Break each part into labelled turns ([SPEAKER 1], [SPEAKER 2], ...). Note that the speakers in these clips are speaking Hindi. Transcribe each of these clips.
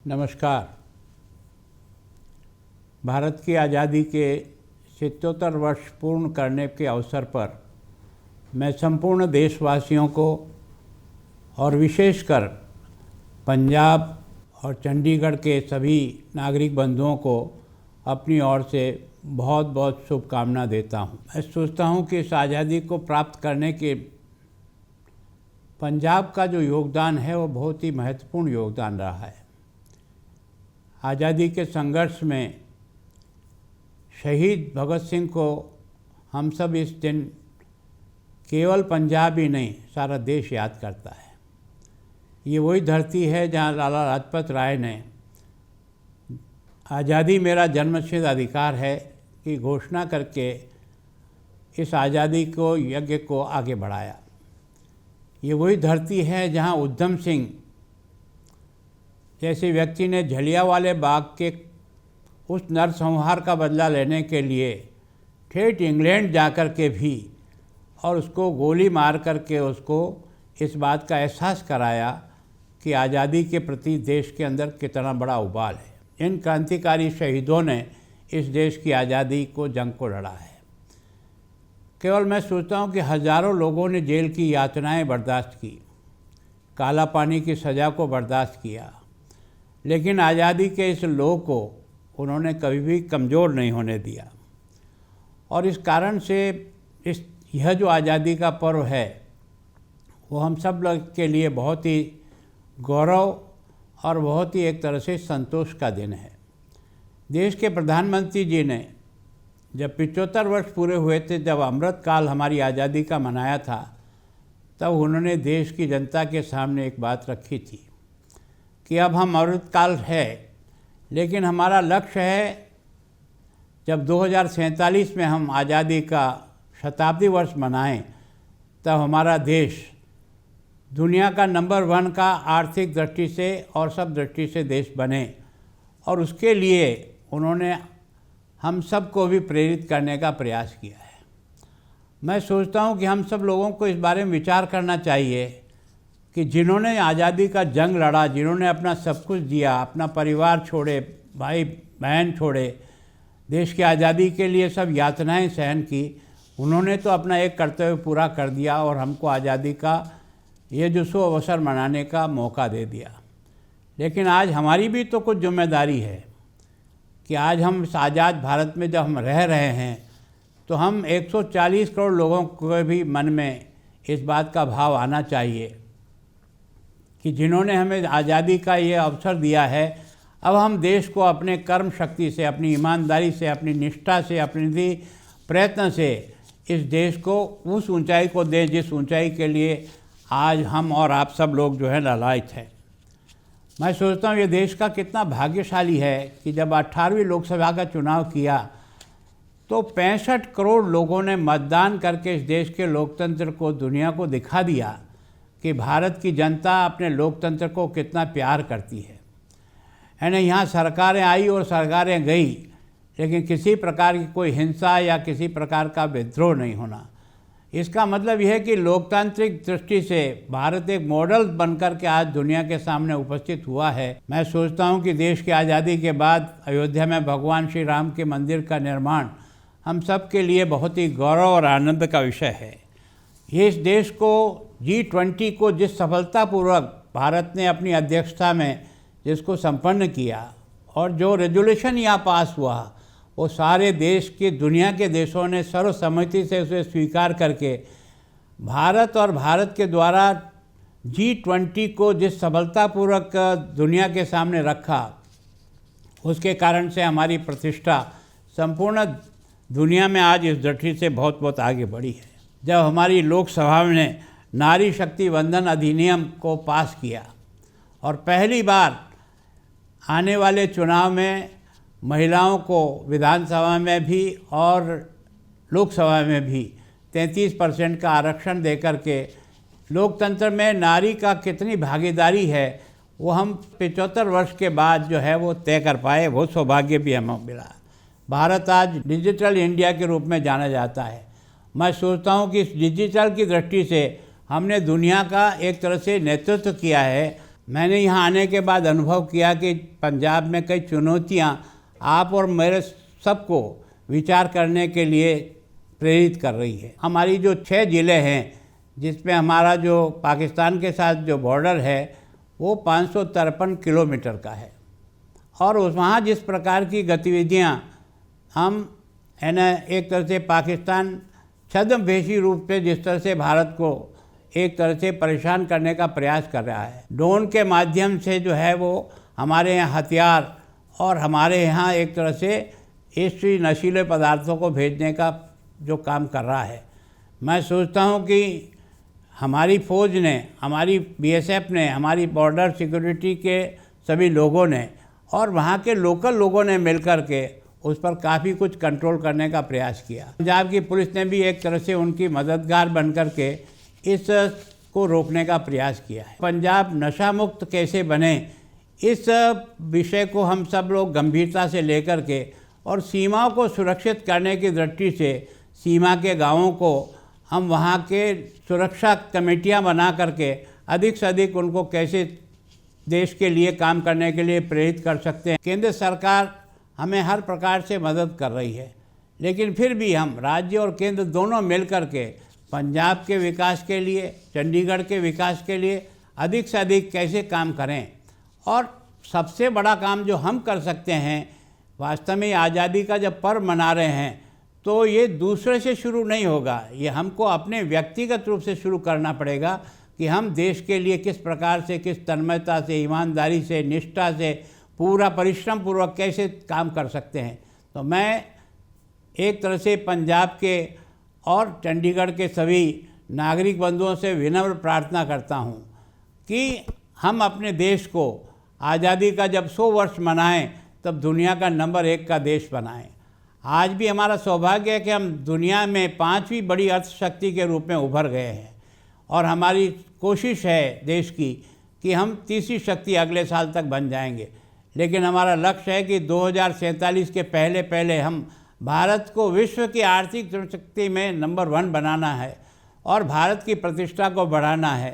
[SPEAKER 1] नमस्कार। भारत की आज़ादी के 77 वर्ष पूर्ण करने के अवसर पर मैं संपूर्ण देशवासियों को और विशेषकर पंजाब और चंडीगढ़ के सभी नागरिक बंधुओं को अपनी ओर से बहुत बहुत शुभकामना देता हूं। मैं सोचता हूं कि इस आज़ादी को प्राप्त करने के पंजाब का जो योगदान है वो बहुत ही महत्वपूर्ण योगदान रहा है। आज़ादी के संघर्ष में शहीद भगत सिंह को हम सब इस दिन केवल पंजाब ही नहीं सारा देश याद करता है। ये वही धरती है जहाँ लाला लाजपत राय ने आज़ादी मेरा जन्मसिद्ध अधिकार है की घोषणा करके इस आज़ादी को यज्ञ को आगे बढ़ाया। ये वही धरती है जहाँ उधम सिंह जैसे व्यक्ति ने जलियांवाला बाग के उस नरसंहार का बदला लेने के लिए ठेठ इंग्लैंड जाकर के भी और उसको गोली मार करके उसको इस बात का एहसास कराया कि आज़ादी के प्रति देश के अंदर कितना बड़ा उबाल है। इन क्रांतिकारी शहीदों ने इस देश की आज़ादी को जंग को लड़ा है। केवल मैं सोचता हूँ कि हज़ारों लोगों ने जेल की यातनाएं बर्दाश्त की, काला पानी की सज़ा को बर्दाश्त किया, लेकिन आज़ादी के इस लौ को उन्होंने कभी भी कमज़ोर नहीं होने दिया। और इस कारण से यह जो आज़ादी का पर्व है वो हम सब लोग के लिए बहुत ही गौरव और बहुत ही एक तरह से संतोष का दिन है। देश के प्रधानमंत्री जी ने जब 75 वर्ष पूरे हुए थे, जब अमृत काल हमारी आज़ादी का मनाया था, तब उन्होंने देश की जनता के सामने एक बात रखी थी कि अब हम अमृतकाल है, लेकिन हमारा लक्ष्य है जब 2047 में हम आज़ादी का शताब्दी वर्ष मनाएं, तब हमारा देश दुनिया का नंबर 1 का आर्थिक दृष्टि से और सब दृष्टि से देश बने। और उसके लिए उन्होंने हम सब को भी प्रेरित करने का प्रयास किया है। मैं सोचता हूँ कि हम सब लोगों को इस बारे में विचार करना चाहिए कि जिन्होंने आज़ादी का जंग लड़ा, जिन्होंने अपना सब कुछ दिया, अपना परिवार छोड़े, भाई बहन छोड़े, देश की आज़ादी के लिए सब यातनाएं सहन की, उन्होंने तो अपना एक कर्तव्य पूरा कर दिया और हमको आज़ादी का ये जो शुभ अवसर मनाने का मौका दे दिया। लेकिन आज हमारी भी तो कुछ जिम्मेदारी है कि आज हम इस आज़ाद भारत में जब हम रह रहे हैं तो हम 140 करोड़ लोगों के भी मन में इस बात का भाव आना चाहिए कि जिन्होंने हमें आज़ादी का ये अवसर दिया है, अब हम देश को अपने कर्म शक्ति से, अपनी ईमानदारी से, अपनी निष्ठा से, अपने प्रयत्न से इस देश को उस ऊंचाई को दें जिस ऊंचाई के लिए आज हम और आप सब लोग जो है लालायित हैं। मैं सोचता हूँ ये देश का कितना भाग्यशाली है कि जब 18वीं लोकसभा का चुनाव किया तो 65 करोड़ लोगों ने मतदान करके इस देश के लोकतंत्र को दुनिया को दिखा दिया कि भारत की जनता अपने लोकतंत्र को कितना प्यार करती है। यानी यहाँ सरकारें आई और सरकारें गई, लेकिन किसी प्रकार की कोई हिंसा या किसी प्रकार का विद्रोह नहीं होना। इसका मतलब यह है कि लोकतांत्रिक दृष्टि से भारत एक मॉडल बनकर के आज दुनिया के सामने उपस्थित हुआ है। मैं सोचता हूँ कि देश की आज़ादी के बाद अयोध्या में भगवान श्री राम के मंदिर का निर्माण हम सब के लिए बहुत ही गौरव और आनंद का विषय है। ये इस देश को G20 को जिस सफलतापूर्वक भारत ने अपनी अध्यक्षता में जिसको संपन्न किया और जो रेजोल्यूशन यहाँ पास हुआ वो सारे देश के दुनिया के देशों ने सर्वसम्मति से उसे स्वीकार करके भारत और भारत के द्वारा G20 को जिस सफलतापूर्वक दुनिया के सामने रखा, उसके कारण से हमारी प्रतिष्ठा संपूर्ण दुनिया में आज इस दृष्टि से बहुत बहुत आगे बढ़ी है। जब हमारी लोकसभा ने नारी शक्ति वंदन अधिनियम को पास किया और पहली बार आने वाले चुनाव में महिलाओं को विधानसभा में भी और लोकसभा में भी 33% का आरक्षण देकर के लोकतंत्र में नारी का कितनी भागीदारी है वो हम 75 वर्ष के बाद जो है वो तय कर पाए। वो सौभाग्य भी हमें मिला। भारत आज डिजिटल इंडिया के रूप में जाना जाता है। मैं सोचता हूँ कि इस डिजिटल की दृष्टि से हमने दुनिया का एक तरह से नेतृत्व किया है। मैंने यहाँ आने के बाद अनुभव किया कि पंजाब में कई चुनौतियाँ आप और मेरे सबको विचार करने के लिए प्रेरित कर रही है। हमारी जो 6 ज़िले हैं जिसमें हमारा जो पाकिस्तान के साथ जो बॉर्डर है वो 553 किलोमीटर का है, और उस वहाँ जिस प्रकार की गतिविधियाँ हम है ना, एक तरह से पाकिस्तान छद्मवेशी रूप से जिस तरह से भारत को एक तरह से परेशान करने का प्रयास कर रहा है, ड्रोन के माध्यम से जो है वो हमारे यहाँ हथियार और हमारे यहाँ एक तरह से इस नशीले पदार्थों को भेजने का जो काम कर रहा है। मैं सोचता हूँ कि हमारी फ़ौज ने, हमारी बीएसएफ ने, हमारी बॉर्डर सिक्योरिटी के सभी लोगों ने और वहाँ के लोकल लोगों ने मिलकर के उस पर काफ़ी कुछ कंट्रोल करने का प्रयास किया। पंजाब की पुलिस ने भी एक तरह से उनकी मददगार बनकर के इस को रोकने का प्रयास किया है। पंजाब नशा मुक्त कैसे बने, इस विषय को हम सब लोग गंभीरता से लेकर के और सीमाओं को सुरक्षित करने की दृष्टि से सीमा के गांवों को हम वहां के सुरक्षा कमेटियां बना करके अधिक से अधिक उनको कैसे देश के लिए काम करने के लिए प्रेरित कर सकते हैं। केंद्र सरकार हमें हर प्रकार से मदद कर रही है, लेकिन फिर भी हम राज्य और केंद्र दोनों मिल कर के पंजाब के विकास के लिए, चंडीगढ़ के विकास के लिए अधिक से अधिक कैसे काम करें। और सबसे बड़ा काम जो हम कर सकते हैं, वास्तव में आज़ादी का जब पर्व मना रहे हैं तो ये दूसरे से शुरू नहीं होगा, ये हमको अपने व्यक्तिगत रूप से शुरू करना पड़ेगा कि हम देश के लिए किस प्रकार से, किस तन्मयता से, ईमानदारी से, निष्ठा से, पूरा परिश्रम पूर्वक कैसे काम कर सकते हैं। तो मैं एक तरह से पंजाब के और चंडीगढ़ के सभी नागरिक बंधुओं से विनम्र प्रार्थना करता हूँ कि हम अपने देश को आज़ादी का जब 100 वर्ष मनाएं तब दुनिया का नंबर 1 का देश बनाएं। आज भी हमारा सौभाग्य है कि हम दुनिया में 5वीं बड़ी अर्थशक्ति के रूप में उभर गए हैं, और हमारी कोशिश है देश की कि हम तीसरी शक्ति अगले साल तक बन जाएंगे। लेकिन हमारा लक्ष्य है कि 2047 के पहले पहले हम भारत को विश्व की आर्थिक शक्ति में नंबर 1 बनाना है और भारत की प्रतिष्ठा को बढ़ाना है।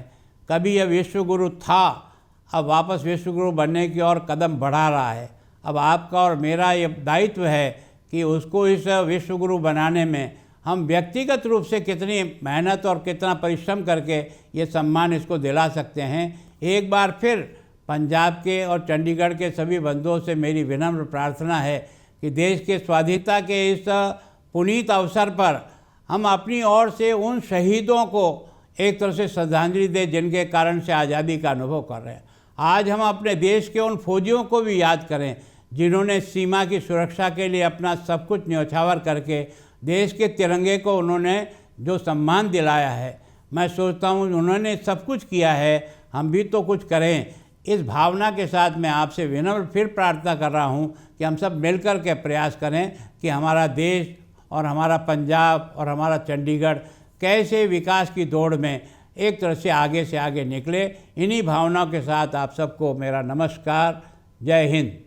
[SPEAKER 1] कभी यह विश्वगुरु था, अब वापस विश्वगुरु बनने की ओर कदम बढ़ा रहा है। अब आपका और मेरा ये दायित्व है कि उसको इस विश्वगुरु बनाने में हम व्यक्तिगत रूप से कितनी मेहनत और कितना परिश्रम करके ये सम्मान इसको दिला सकते हैं। एक बार फिर पंजाब के और चंडीगढ़ के सभी बंधुओं से मेरी विनम्र प्रार्थना है कि देश के स्वाधीनता के इस पुनीत अवसर पर हम अपनी ओर से उन शहीदों को एक तरह से श्रद्धांजलि दें जिनके कारण से आज़ादी का अनुभव कर रहे हैं। आज हम अपने देश के उन फौजियों को भी याद करें जिन्होंने सीमा की सुरक्षा के लिए अपना सब कुछ न्यौछावर करके देश के तिरंगे को उन्होंने जो सम्मान दिलाया है। मैं सोचता हूँ उन्होंने सब कुछ किया है, हम भी तो कुछ करें। इस भावना के साथ मैं आपसे विनम्र फिर प्रार्थना कर रहा हूँ कि हम सब मिलकर के प्रयास करें कि हमारा देश और हमारा पंजाब और हमारा चंडीगढ़ कैसे विकास की दौड़ में एक तरह से आगे निकले। इन्हीं भावनाओं के साथ आप सबको मेरा नमस्कार। जय हिंद।